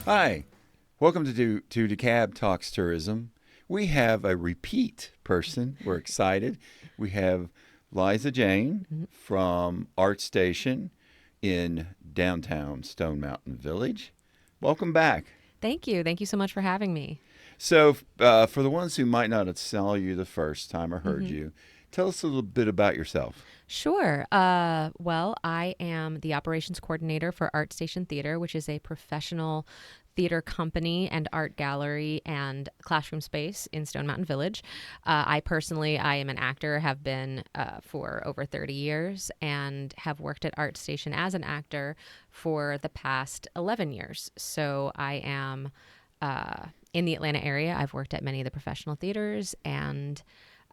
Hi, welcome to DeKalb Talks Tourism. We have a repeat person. We're excited. We have Liza Jaine from Art Station in downtown Stone Mountain Village. Welcome back. Thank you. Thank you so much for having me. So, for the ones who might not have saw you the first time or heard you, tell us a little bit about yourself. Sure. Well, I am the operations coordinator for Art Station Theater, which is a professional theater company and art gallery and classroom space in Stone Mountain Village. I am an actor, have been for over 30 years, and have worked at Art Station as an actor for the past 11 years. So I am in the Atlanta area. I've worked at many of the professional theaters, and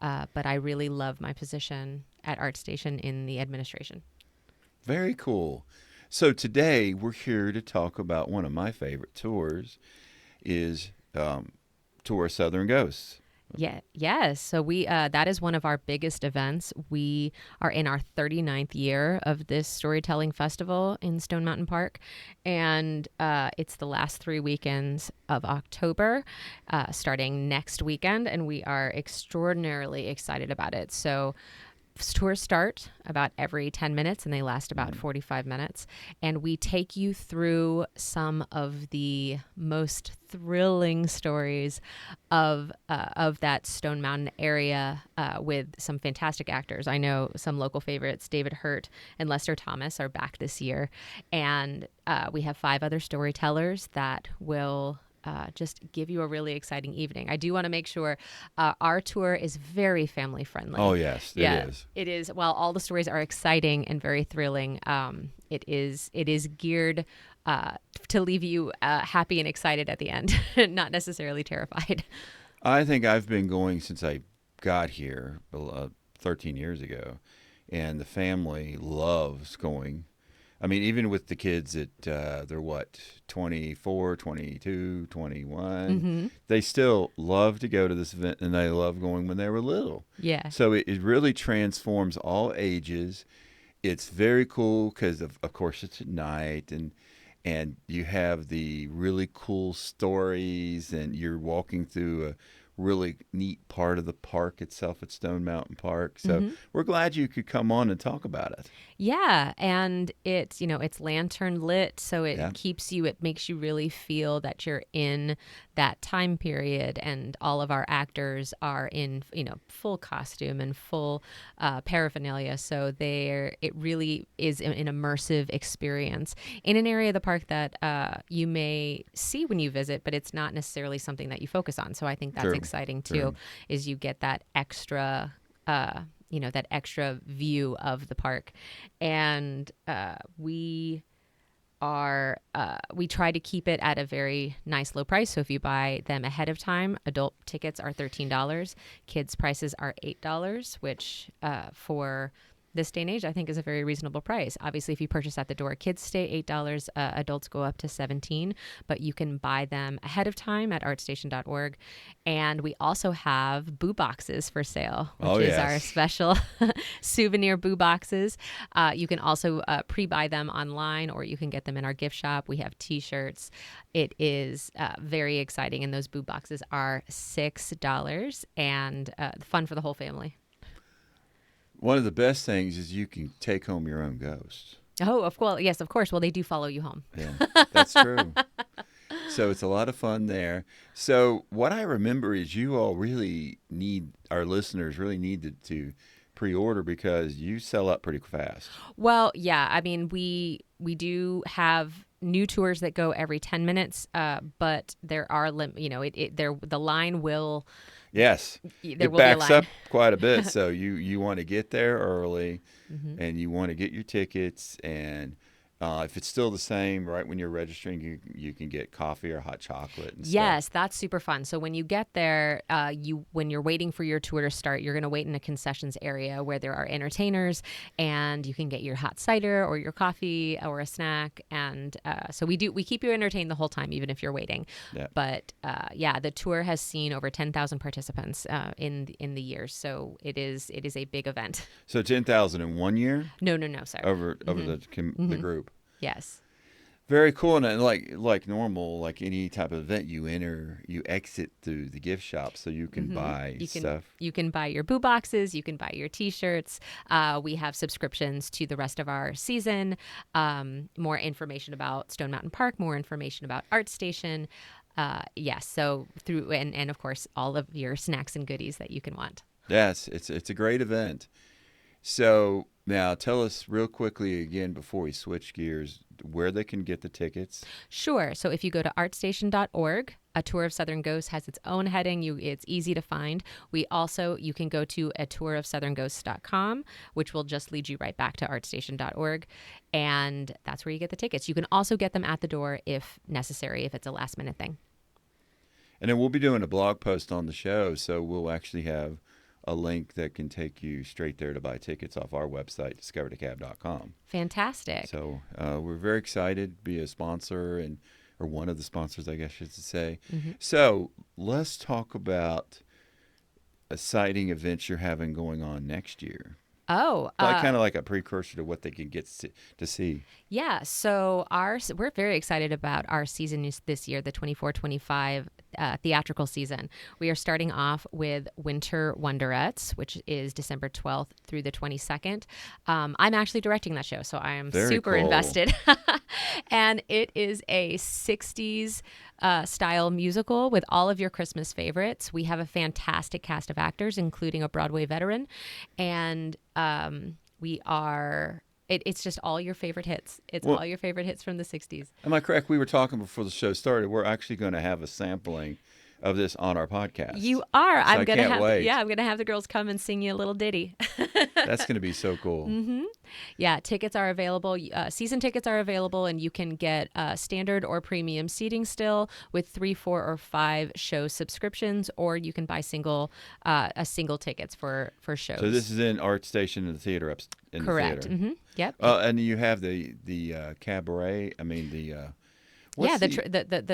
but I really love my position at Art Station in the administration. Very cool. So today we're here to talk about one of my favorite tours, is Tour Southern Ghosts. Yeah, yes. So we that is one of our biggest events. We are in our 39th year of this storytelling festival in Stone Mountain Park, and it's the last 3 weekends of October, starting next weekend, and we are extraordinarily excited about it. So tours start about every 10 minutes and they last about 45 minutes. And we take you through some of the most thrilling stories of that Stone Mountain area with some fantastic actors. I know some local favorites, David Hurt and Lester Thomas, are back this year. And we have 5 other storytellers that will just give you a really exciting evening. I do want to make sure our tour is very family friendly. Oh, yes, it is. It is. While all the stories are exciting and very thrilling, it is geared to leave you happy and excited at the end, not necessarily terrified. I think I've been going since I got here 13 years ago, and the family loves going. I mean, even with the kids they're what, 24, 22, 21, they still love to go to this event, and they love going when they were little. Yeah. So it really transforms all ages. It's very cool because, of course, it's at night, and you have the really cool stories, and you're walking through a really neat part of the park itself at Stone Mountain Park. So we're glad you could come on and talk about it. Yeah, and it's lantern lit, so it Yeah. it makes you really feel that you're in that time period, and all of our actors are in, full costume and full paraphernalia, so it really is an immersive experience in an area of the park that you may see when you visit, but it's not necessarily something that you focus on. So I think that's True. exciting too, True. is you get that extra that extra view of the park. And we try to keep it at a very nice low price. So if you buy them ahead of time, adult tickets are $13. Kids prices are $8, which for this day and age, I think, is a very reasonable price. Obviously, if you purchase at the door, kids stay $8, adults go up to $17, but you can buy them ahead of time at artstation.org. And we also have boo boxes for sale, which is our special souvenir boo boxes. You can also pre-buy them online, or you can get them in our gift shop. We have t-shirts. It is very exciting, and those boo boxes are $6 and fun for the whole family. One of the best things is you can take home your own ghost. Oh, of course. Yes, of course. Well, they do follow you home. Yeah, that's true. So it's a lot of fun there. So what I remember is you all our listeners really needed to pre-order because you sell out pretty fast. Well, yeah. I mean, we do have new tours that go every 10 minutes, but there are the line will. Yes, there it will be a backs line. up quite a bit. So you want to get there early, and you want to get your tickets. And if it's still the same, right when you're registering, you can get coffee or hot chocolate and Yes, stuff. that's super fun. So when you get there, when you're waiting for your tour to start, you're going to wait in a concessions area where there are entertainers, and you can get your hot cider or your coffee or a snack. And so we keep you entertained the whole time, even if you're waiting. Yeah. But the tour has seen over 10,000 participants in the years, so it is a big event. So 10,000 in 1 year No, sir. over the group. Yes. Very cool, and like normal, like any type of event, you exit through the gift shop so you can buy You can stuff. you can buy your boo boxes, you can buy your T-shirts. We have subscriptions to the rest of our season. More information about Stone Mountain Park, more information about Art Station. Yes, so through and of course all of your snacks and goodies that you can want. Yes, it's a great event. So now tell us real quickly again before we switch gears where they can get the tickets. Sure. So if you go to artstation.org, a tour of Southern Ghosts has its own heading. It's easy to find. You can go to a tour of southernghosts.com, which will just lead you right back to artstation.org. And that's where you get the tickets. You can also get them at the door if necessary, if it's a last minute thing. And then we'll be doing a blog post on the show, so we'll actually have a link that can take you straight there to buy tickets off our website, discoverdecab.com. Fantastic. So we're very excited to be a sponsor or one of the sponsors, I guess I should say. Mm-hmm. So let's talk about a sighting events you're having going on next year. Oh, Kind of like a precursor to what they can get to see. yeah. So we're very excited about our season this year, the 24-25 theatrical season. We are starting off with Winter Wonderettes, which is December 12th through the 22nd. I'm actually directing that show, so I am Very super cool. invested. And it is a 60s style musical with all of your Christmas favorites. We have a fantastic cast of actors, including a Broadway veteran, and it's just all your favorite hits. It's all your favorite hits from the 60s. Am I correct? We were talking before the show started. We're actually going to have a sampling of this on our podcast. You are. So I can't wait. I'm gonna have the girls come and sing you a little ditty. That's going to be so cool. Mm-hmm. Yeah, tickets are available. Season tickets are available, and you can get standard or premium seating still with 3, 4, or 5 show subscriptions, or you can buy single tickets for shows. So this is in Art Station in the theater in Correct. the theater. Mm-hmm. Yep. And you have the cabaret. I mean the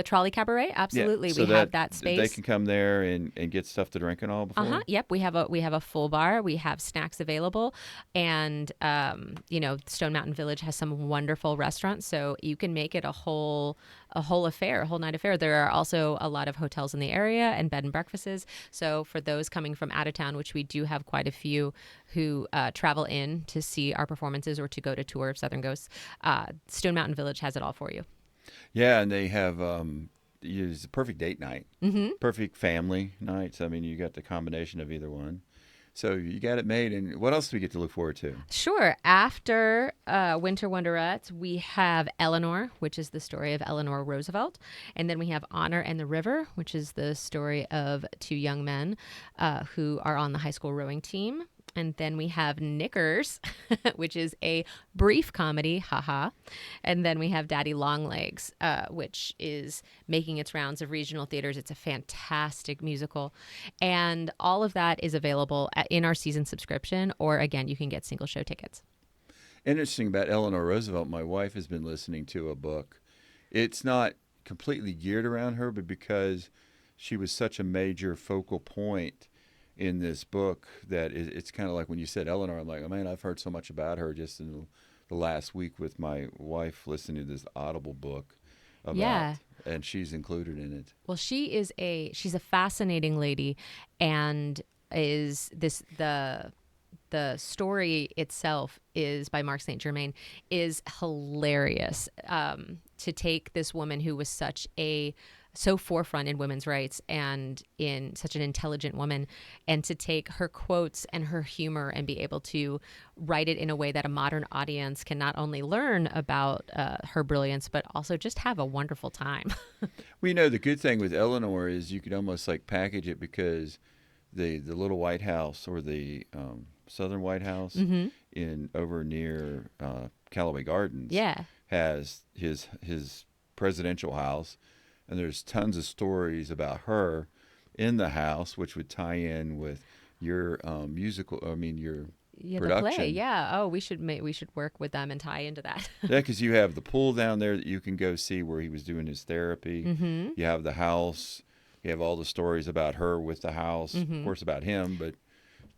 trolley cabaret. Absolutely, so we have that space. They can come there and get stuff to drink and all before. Yep. We have a full bar. We have snacks available, and Stone Mountain Village has some wonderful restaurants, so you can make it a whole affair, a whole night affair. There are also a lot of hotels in the area and bed and breakfasts. So for those coming from out of town, which we do have quite a few who travel in to see our performances or to go to tour of Southern Ghosts, Stone Mountain Village has it all for you. Yeah, and they have it's a perfect date night, perfect family nights. I mean, you got the combination of either one. So you got it made. And what else do we get to look forward to? Sure. After Winter Wonderettes, we have Eleanor, which is the story of Eleanor Roosevelt. And then we have Honor and the River, which is the story of 2 young men who are on the high school rowing team. And then we have Knickers, which is a brief comedy, haha. And then we have Daddy Longlegs, which is making its rounds of regional theaters. It's a fantastic musical. And all of that is available in our season subscription, or again, you can get single show tickets. Interesting about Eleanor Roosevelt, my wife has been listening to a book. It's not completely geared around her, but because she was such a major focal point in this book that it's kind of like when you said Eleanor, I'm like, oh man, I've heard so much about her just in the last week with my wife listening to this Audible book about, and she's included in it. Well, she's a fascinating lady, and the story itself is by Mark St. Germain is hilarious. To take this woman who was so forefront in women's rights and in such an intelligent woman, and to take her quotes and her humor and be able to write it in a way that a modern audience can not only learn about her brilliance, but also just have a wonderful time. Well, the good thing with Eleanor is you could almost like package it because the little White House or the Southern White House over near Callaway Gardens has his presidential house. And there's tons of stories about her in the house, which would tie in with your your The production. play. Yeah. Oh, we should work with them and tie into that. Yeah, because you have the pool down there that you can go see where he was doing his therapy. Mm-hmm. You have the house. You have all the stories about her with the house, of course, about him, but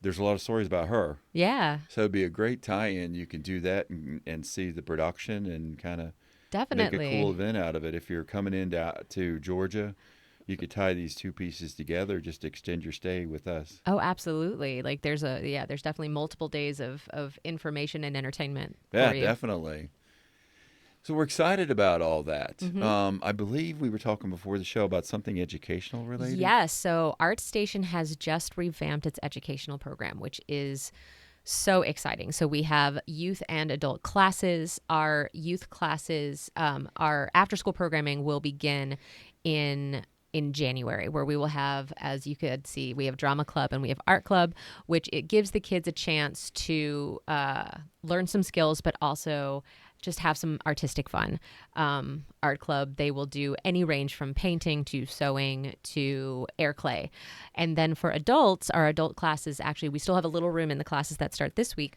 there's a lot of stories about her. Yeah. So it'd be a great tie-in. You can do that and see the production and kind of make a cool Definitely. event out of it. If you're coming to Georgia, you could tie these two pieces together, just to extend your stay with us. Oh, absolutely. Like there's definitely multiple days of information and entertainment Yeah, for you. definitely. So we're excited about all that. Hmm. I believe we were talking before the show about something educational related. Yes. So ArtStation has just revamped its educational program, which is so exciting. So we have youth and adult classes. Our youth classes, our after school programming will begin in January, where we will have, as you could see, we have drama club and we have art club, which it gives the kids a chance to learn some skills, but also just have some artistic fun. Art club, they will do any range from painting to sewing to air clay. And then for adults, our adult classes, actually, we still have a little room in the classes that start this week.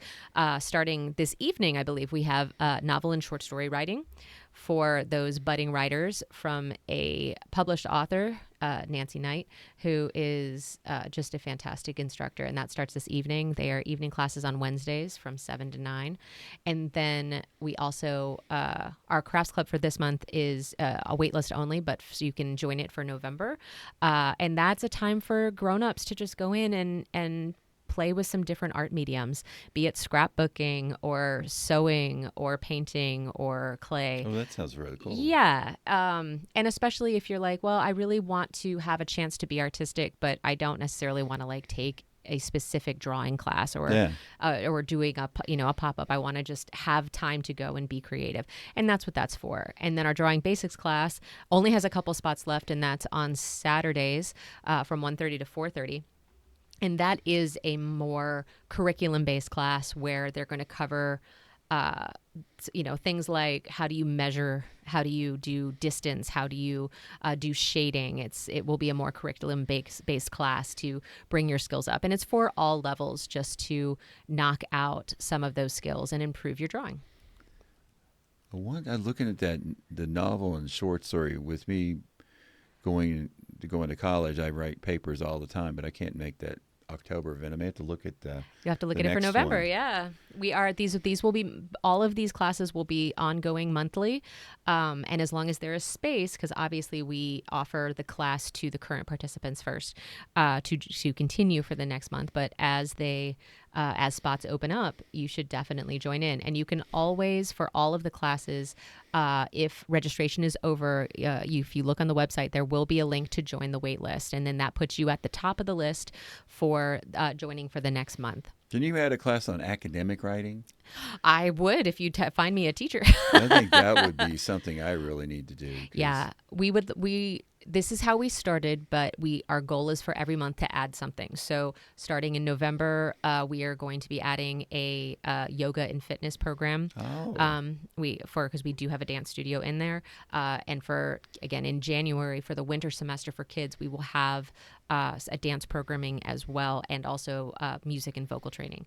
Starting this evening, I believe, we have novel and short story writing for those budding writers from a published author, Nancy Knight, who is just a fantastic instructor. And that starts this evening. They are evening classes on Wednesdays from 7 to 9. And then we also, our crafts club for this month is a waitlist only, but so you can join it for November. And that's a time for grown-ups to just go in and play with some different art mediums, be it scrapbooking or sewing or painting or clay. Oh, that sounds really cool. Yeah. And especially if you're like, well, I really want to have a chance to be artistic, but I don't necessarily want to like take a specific drawing class Yeah. or doing a pop-up. I want to just have time to go and be creative. And that's what that's for. And then our drawing basics class only has a couple spots left, and that's on Saturdays from 1:30 to 4:30. And that is a more curriculum-based class where they're going to cover, uh, things like how do you measure, how do you do distance, how do you do shading. It will be a more curriculum-based class to bring your skills up, and it's for all levels, just to knock out some of those skills and improve your drawing. I'm looking at that the novel and short story. With me going to college, I write papers all the time, but I can't make that October event. I may have to look at You have to look the at it for next November. one. Yeah, we are these will be all of these classes will be ongoing monthly, and as long as there is space, because obviously we offer the class to the current participants first to continue for the next month. But as spots open up, you should definitely join in, and you can always, for all of the classes, if registration is over, if you look on the website, there will be a link to join the wait list, and then that puts you at the top of the list for joining for the next month. Can you add a class on academic writing? I would if you find me a teacher. I think that would be something I really need to do. Yeah, we would. This is how we started, but our goal is for every month to add something. So starting in November, we are going to be adding a yoga and fitness program. Oh, Because we do have a dance studio in there, and for again in January for the winter semester for kids, we will have a dance programming as well, and also music and vocal training.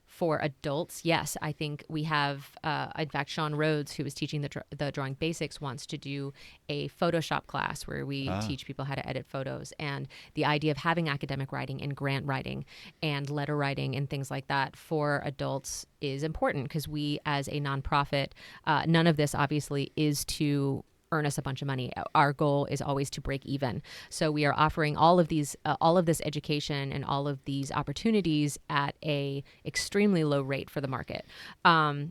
For adults, yes, I think we have, in fact, Sean Rhodes, who is teaching the drawing basics, wants to do a Photoshop class where we teach people how to edit photos. And the idea of having academic writing and grant writing and letter writing and things like that for adults is important, because we, as a nonprofit, none of this obviously is to earn us a bunch of money. Our goal is always to break even. So we are offering all of this education and all of these opportunities at a extremely low rate for the market,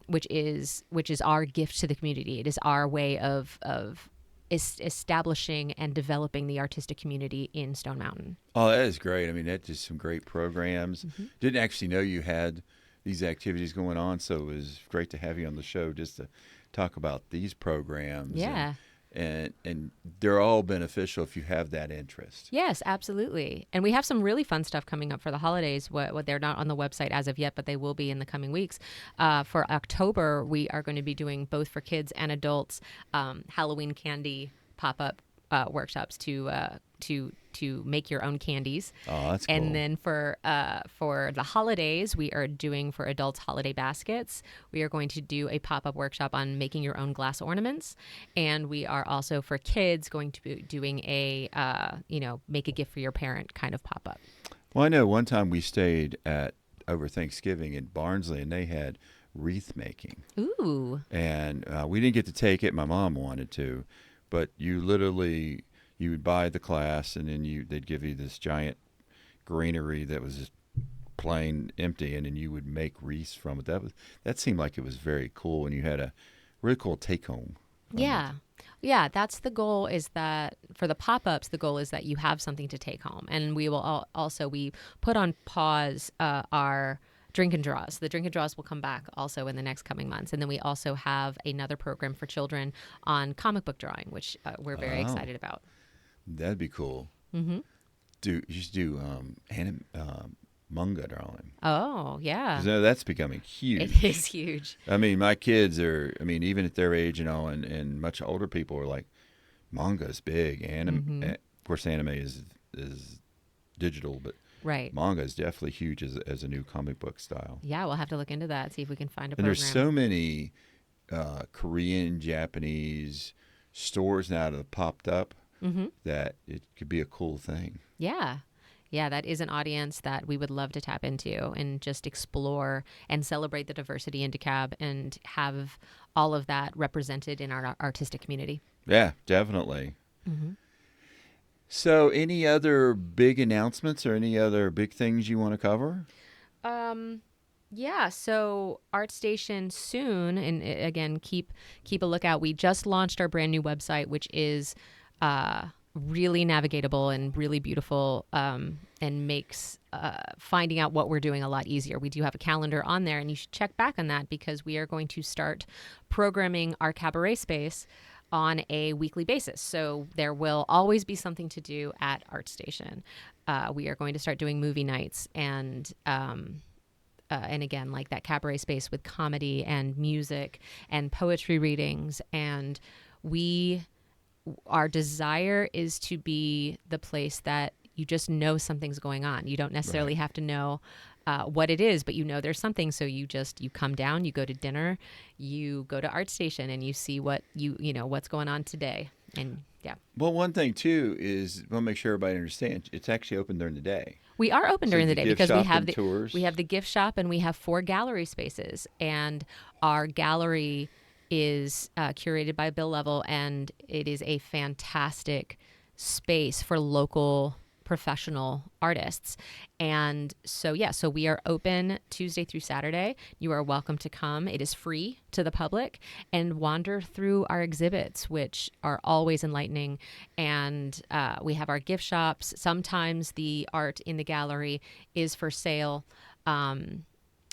which is our gift to the community. It is our way of establishing and developing the artistic community in Stone Mountain. oh, that is great. I mean, that's just some great programs. Didn't actually know you had these activities going on, so it was great to have you on the show just to talk about these programs. Yeah. And they're all beneficial if you have that interest. Yes, absolutely. And we have some really fun stuff coming up for the holidays. What they're not on the website as of yet, but they will be in the coming weeks. For October, we are going to be doing, both for kids and adults, Halloween candy pop-up workshops to make your own candies. Oh, that's cool. And then for the holidays, we are doing, for adults, holiday baskets. We are going to do a pop-up workshop on making your own glass ornaments. And we are also, for kids, going to be doing a make a gift for your parent kind of pop-up. Well, I know one time we stayed over Thanksgiving in Barnsley, and they had wreath making. Ooh. And we didn't get to take it. My mom wanted to, but you would buy the class, and then they'd give you this giant greenery that was just plain empty, and then you would make wreaths from it. That seemed like it was very cool, and you had a really cool take home from it. Yeah. Yeah, that's the goal, is that for the pop-ups, the goal is that you have something to take home. And we will also, we put on pause our drink and draws. The drink and draws will come back also in the next coming months. And then we also have another program for children on comic book drawing, which we're very Oh, excited about. that'd be cool. Hmm. You should do manga drawing. Oh, yeah. Because that's becoming It huge. is huge. I mean, my kids are. I mean, even at their age, and much older people are like, manga is big. Hmm. Of course, anime is digital, but Right. manga is definitely huge as a new comic book style. Yeah, we'll have to look into that, see if we can find a And there's program. so many Korean, Japanese stores now that have popped up Hmm. that it could be a cool thing. Yeah. Yeah, that is an audience that we would love to tap into and just explore and celebrate the diversity in DeKalb and have all of that represented in our artistic community. Yeah, definitely. Hmm. So, any other big announcements or any other big things you want to cover? Um, yeah, so ArtStation soon, and again, keep a lookout. We just launched our brand new website, which is really navigatable and really beautiful, and makes finding out what we're doing a lot easier. We do have a calendar on there, and you should check back on that because we are going to start programming our cabaret space on a weekly basis. So there will always be something to do at ArtStation. We are going to start doing movie nights and again, like that cabaret space with comedy and music and poetry readings. And our desire is to be the place that you just know something's going on. You don't necessarily Right. have to know what it is, but you know there's something. So you come down, you go to dinner, you go to ArtStation, and you see what you know what's going on today. And yeah, Well, one thing too is we'll make sure everybody understands it's actually open during the day. we are open So during the the day gift because shop and tours. we have the gift shop and we have 4 gallery spaces, and our gallery is curated by Bill Level, and it is a fantastic space for local professional artists. And so yeah, so we are open Tuesday through Saturday. You are welcome to come. It is free to the public, and wander through our exhibits, which are always enlightening. And we have our gift shops. Sometimes the art in the gallery is for sale.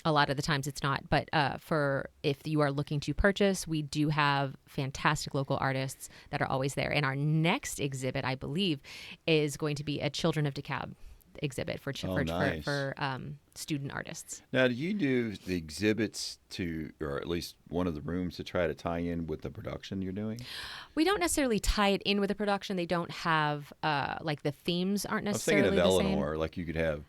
A lot of the times it's not, but for if you are looking to purchase, we do have fantastic local artists that are always there. And our next exhibit, I believe, is going to be a Children of DeKalb exhibit for Oh, nice. student artists. Now, do you do the exhibits or at least one of the rooms to try to tie in with the production you're doing? We don't necessarily tie it in with the production. They don't have like the themes aren't I was thinking of necessarily the same. Eleanor, like you could have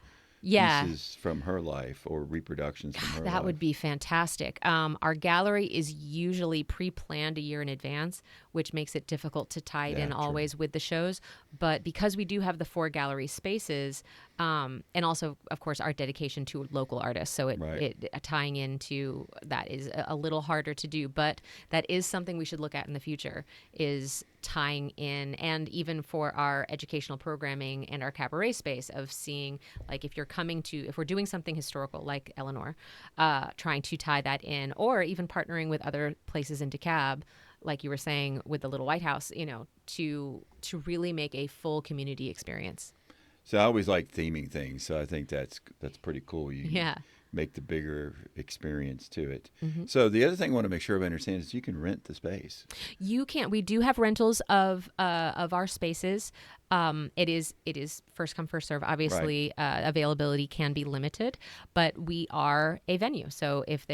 Yeah. pieces from her life or reproductions from her That would life. be fantastic. Our gallery is usually pre-planned a year in advance, which makes it difficult to tie it Yeah, in true. always with the shows. But because we do have the 4 gallery spaces, and also, of course, our dedication to local artists, so Right. it tying into that is a little harder to do. But that is something we should look at in the future, is tying in, and even for our educational programming and our cabaret space, of seeing, like, if we're doing something historical like Eleanor, trying to tie that in, or even partnering with other places in DeKalb, like you were saying with the Little White House, to really make a full community experience. So I always like theming things. So I think that's pretty cool. You Yeah. make the bigger experience to it. Hmm. So the other thing I want to make sure everybody understands is you can rent the space. You can't. We do have rentals of our spaces. It is first come first serve. Right. Obviously, availability can be limited, but we are a venue. So if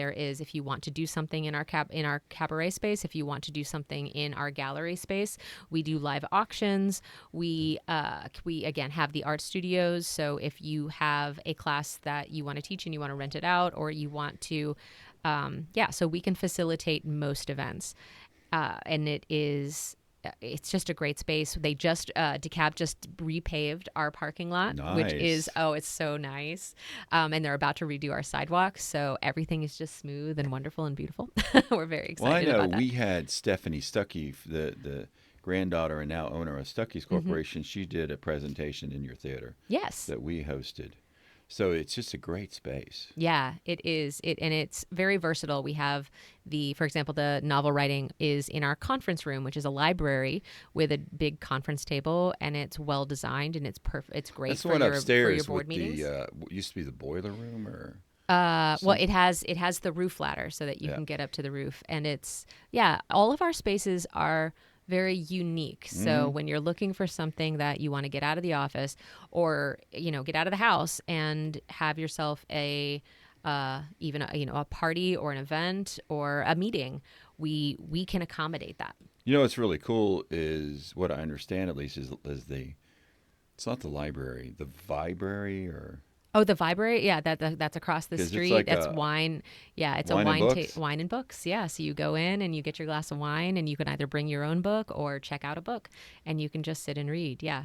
you want to do something in our cabaret space, if you want to do something in our gallery space, we do live auctions. We again have the art studios. So if you have a class that you want to teach and you want to rent it out, or you want to, so we can facilitate most events, and it is it's just a great space. They just DeKalb just repaved our parking lot, which is Nice. it's so nice. And they're about to redo our sidewalks, so everything is just smooth and wonderful and beautiful. We're very Well, I excited know about that. we had Stephanie Stuckey, the granddaughter and now owner of Stuckey's Hmm. Corporation. She did a presentation in your theater Yes. that we hosted. So it's just a great space. Yeah, it is. And it's very versatile. We have for example, the novel writing is in our conference room, which is a library with a big conference table, and it's well designed and it's perfect. It's great That's the for one your upstairs board with the meetings. what used to be the boiler room or Well, some. it has the roof ladder so that you Yeah. can get up to the roof, and it's yeah. All of our spaces are very unique. So Hmm. when you're looking for something that you want to get out of the office, or get out of the house and have yourself even a party or an event or a meeting, we can accommodate that. You know what's really cool is what I understand at least is the it's not the library, the vibrary or Oh, the Vibrary, yeah, that's across the because it's street. like That's a wine. Yeah, it's a wine and books. wine and books. Yeah, so you go in and you get your glass of wine, and you can either bring your own book or check out a book, and you can just sit and read. Yeah.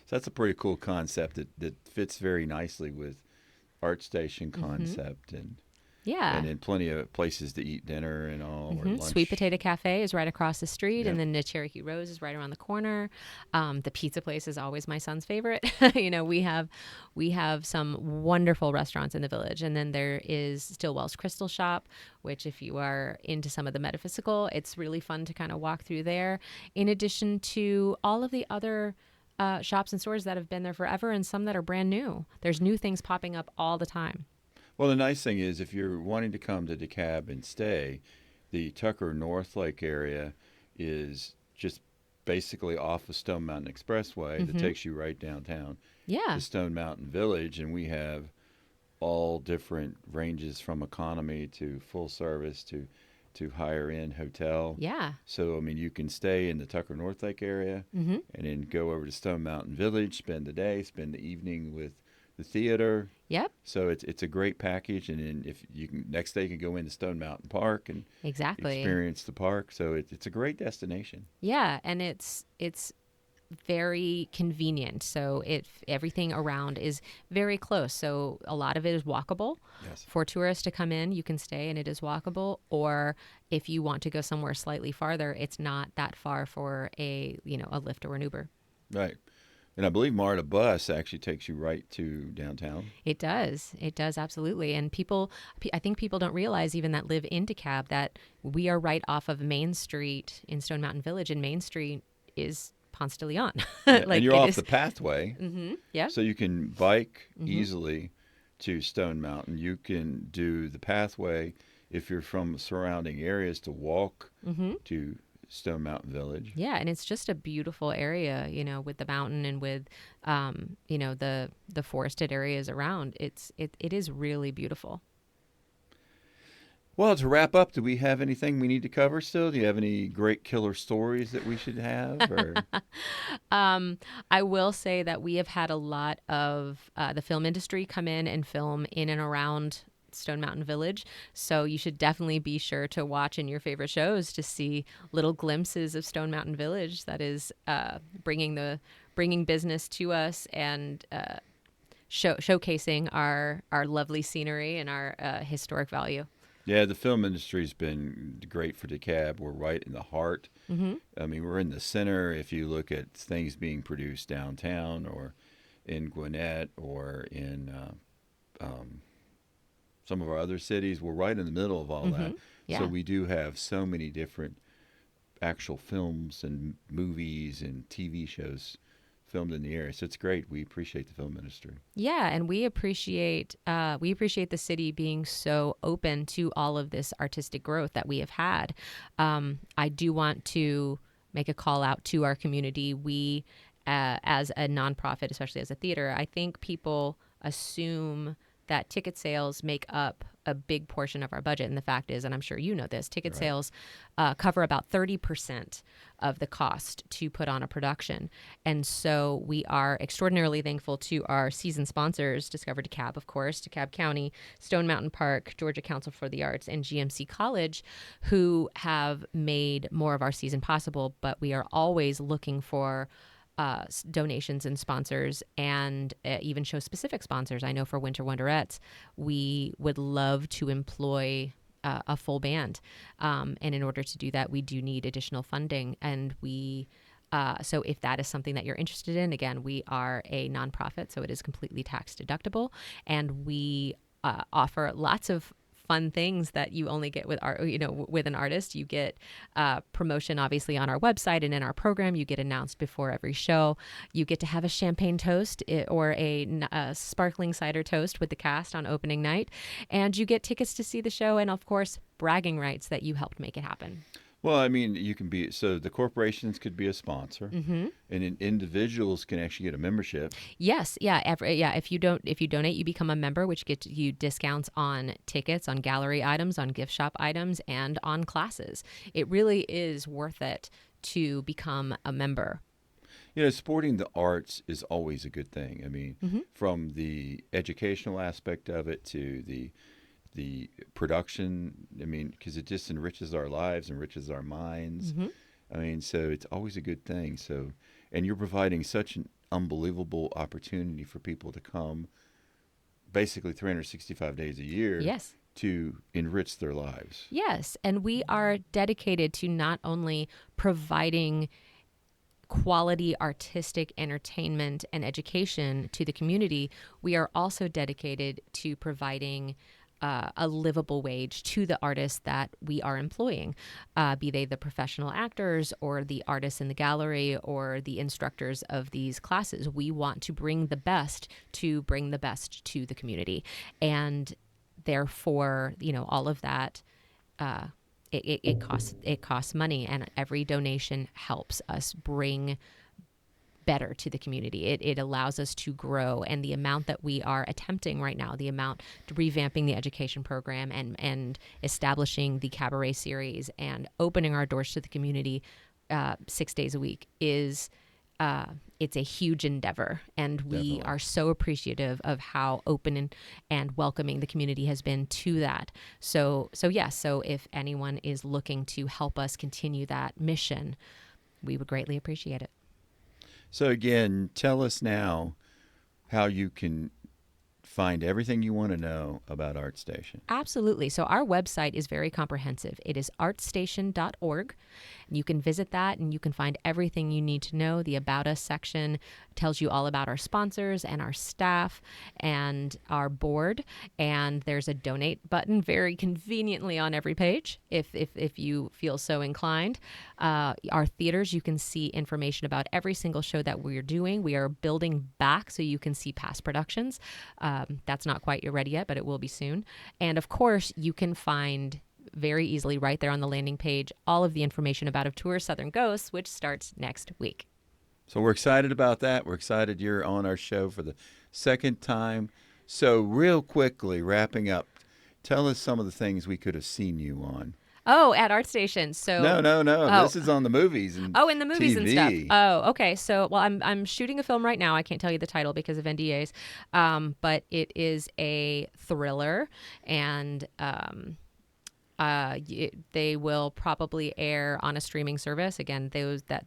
So that's a pretty cool concept that fits very nicely with ArtStation Mm-hmm. concept and Yeah. then plenty of places to eat dinner and all or Sweet lunch. Potato Cafe is right across the street, and Yep. then the Cherokee Rose is right around the corner. The pizza place is always my son's favorite. We have some wonderful restaurants in the village, and then there is Stillwell's Crystal Shop, which if you are into some of the metaphysical, it's really fun to kind of walk through there. In addition to all of the other shops and stores that have been there forever, and some that are brand new. There's new things popping up all the time. Well, the nice thing is if you're wanting to come to DeKalb and stay, the Tucker North Lake area is just basically off the Stone Mountain Expressway that Hmm. takes you right downtown Yeah. to Stone Mountain Village, and we have all different ranges from economy to full service to higher end hotel. Yeah. So I mean, you can stay in the Tucker North Lake area, Hmm. and then go over to Stone Mountain Village, spend the day, spend the evening with the theater. Yep. So it's a great package, and then if you can next day you can go into Stone Mountain Park and Exactly. experience the park. So it's a great destination. Yeah, and it's very convenient. So everything around is very close. So a lot of it is walkable. Yes. For tourists to come in, you can stay and it is walkable. Or if you want to go somewhere slightly farther, it's not that far for a Lyft or an Uber. Right. And I believe MARTA bus actually takes you right to downtown. It does. It does absolutely. And I think people don't realize even that live in DeKalb that we are right off of Main Street in Stone Mountain Village, and Main Street is Ponce de Leon. Yeah, and Like you're it off is. the pathway, Mm-hmm. Yeah. so you can bike Mm-hmm. easily to Stone Mountain. You can do the pathway if you're from surrounding areas to walk Mm-hmm. to Stone Mountain Village. Yeah, and it's just a beautiful area, with the mountain and with, the forested areas around. It is really beautiful. Well, to wrap up, do we have anything we need to cover still? Do you have any great killer stories that we should have? Or I will say that we have had a lot of the film industry come in and film in and around Stone Mountain Village. So you should definitely be sure to watch in your favorite shows to see little glimpses of Stone Mountain Village. That is bringing business to us and showcasing our lovely scenery and our historic value. yeah, the film industry's been great for DeKalb. We're right in the heart. Mm-hmm. I mean, we're in the center. If you look at things being produced downtown or in Gwinnett or in some of our other cities, we're right in the middle of all Mm-hmm. that. So Yeah. we do have so many different actual films and movies and TV shows filmed in the area. So it's great. We appreciate the film industry. Yeah, and we appreciate the city being so open to all of this artistic growth that we have had. I do want to make a call out to our community. We, as a nonprofit, especially as a theater, I think people assume that ticket sales make up a big portion of our budget. And the fact is, and I'm sure you know this, ticket Right. sales cover about 30% of the cost to put on a production. And so we are extraordinarily thankful to our season sponsors, Discover DeKalb, of course, DeKalb County, Stone Mountain Park, Georgia Council for the Arts, and GMC College, who have made more of our season possible. But we are always looking for donations and sponsors, and even show specific sponsors. I know for Winter Wonderettes, we would love to employ a full band. And in order to do that, we do need additional funding. And so if that is something that you're interested in, again, we are a nonprofit, so it is completely tax deductible. And we offer lots of fun things that you only get with art, with an artist. You get promotion, obviously, on our website and in our program. You get announced before every show. You get to have a champagne toast or a sparkling cider toast with the cast on opening night. And you get tickets to see the show and, of course, bragging rights that you helped make it happen. Well, I mean, you can be so the corporations could be a sponsor, Mm-hmm. and individuals can actually get a membership. Yes, yeah, if you donate, you become a member, which gets you discounts on tickets, on gallery items, on gift shop items, and on classes. It really is worth it to become a member. Supporting the arts is always a good thing. I mean, Mm-hmm. from the educational aspect of it to the production. I mean, because it just enriches our lives, enriches our minds. Mm-hmm. I mean, so it's always a good thing. So, and you're providing such an unbelievable opportunity for people to come basically 365 days a year Yes. to enrich their lives. Yes, and we are dedicated to not only providing quality artistic entertainment and education to the community, we are also dedicated to providing a livable wage to the artists that we are employing, be they the professional actors or the artists in the gallery or the instructors of these classes. We want to bring the best to the community. And therefore, all of that, it costs money, and every donation helps us bring better to the community. It allows us to grow, and the amount that we are attempting right now, the amount to revamping the education program and establishing the cabaret series and opening our doors to the community 6 days a week is it's a huge endeavor, and we Definitely. are so appreciative of how open and welcoming the community has been to that. So if anyone is looking to help us continue that mission, we would greatly appreciate it. So again, tell us now how you can find everything you want to know about ArtStation. Absolutely. So our website is very comprehensive. It is artstation.org. You can visit that and you can find everything you need to know. The About Us section tells you all about our sponsors and our staff and our board. And there's a donate button very conveniently on every page if you feel so inclined. Our theaters, you can see information about every single show that we're doing. We are building back so you can see past productions. That's not quite ready yet, but it will be soon. And of course, you can find very easily right there on the landing page all of the information about A Tour Southern Ghosts, which starts next week. So we're excited about that. We're excited you're on our show for the second time. So real quickly, wrapping up, tell us some of the things we could have seen you on. Oh, at ArtStation. So No. Oh. This is on the movies and in the movies and stuff. TV. Oh, okay. So, well, I'm shooting a film right now. I can't tell you the title because of NDAs, but it is a thriller, and they will probably air on a streaming service. Again,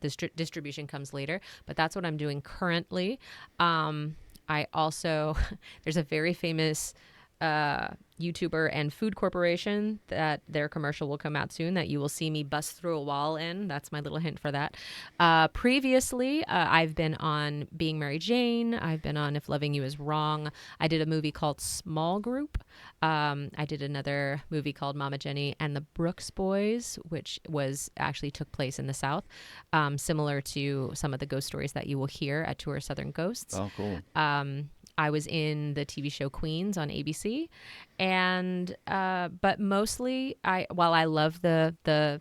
this distribution comes later, but that's what I'm doing currently. I also there's a very famous YouTuber and food corporation that their commercial will come out soon that you will see me bust through a wall in. That's my little hint for that. Previously, I've been on Being Mary Jane. I've been on If Loving You Is Wrong. I did a movie called Small Group. I did another movie called Mama Jenny and the Brooks Boys, which actually took place in the South, similar to some of the ghost stories that you will hear at Tour Southern Ghosts. Oh, cool. I was in the TV show Queens on ABC, and but mostly, while I love the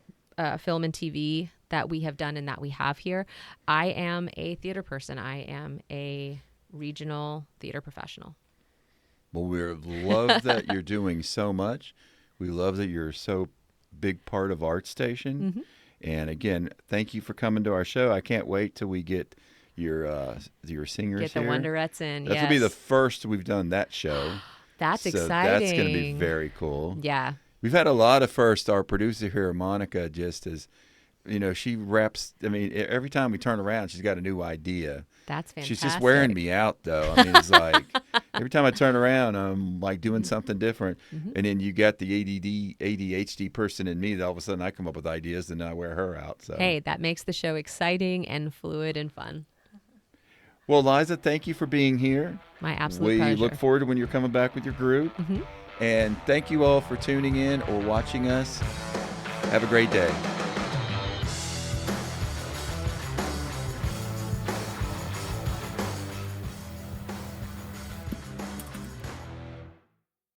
film and TV that we have done and that we have here, I am a theater person. I am a regional theater professional. Well, we love that you're doing so much. We love that you're so big part of ArtStation. And again, thank you for coming to our show. I can't wait till we get your singers Get the here. Wonderettes in. That will be the first we've done that show. That's so exciting. That's going to be very cool. Yeah. We've had a lot of firsts. Our producer here, Monica, just as she raps. I mean, every time we turn around, she's got a new idea. That's fantastic. She's just wearing me out, though. I mean, it's like every time I turn around, I'm like doing something different. And then you got the ADHD person in me that all of a sudden I come up with ideas and then I wear her out. So hey, that makes the show exciting and fluid and fun. Well, Liza, thank you for being here. My absolute pleasure. We look forward to when you're coming back with your group. And thank you all for tuning in or watching us. Have a great day.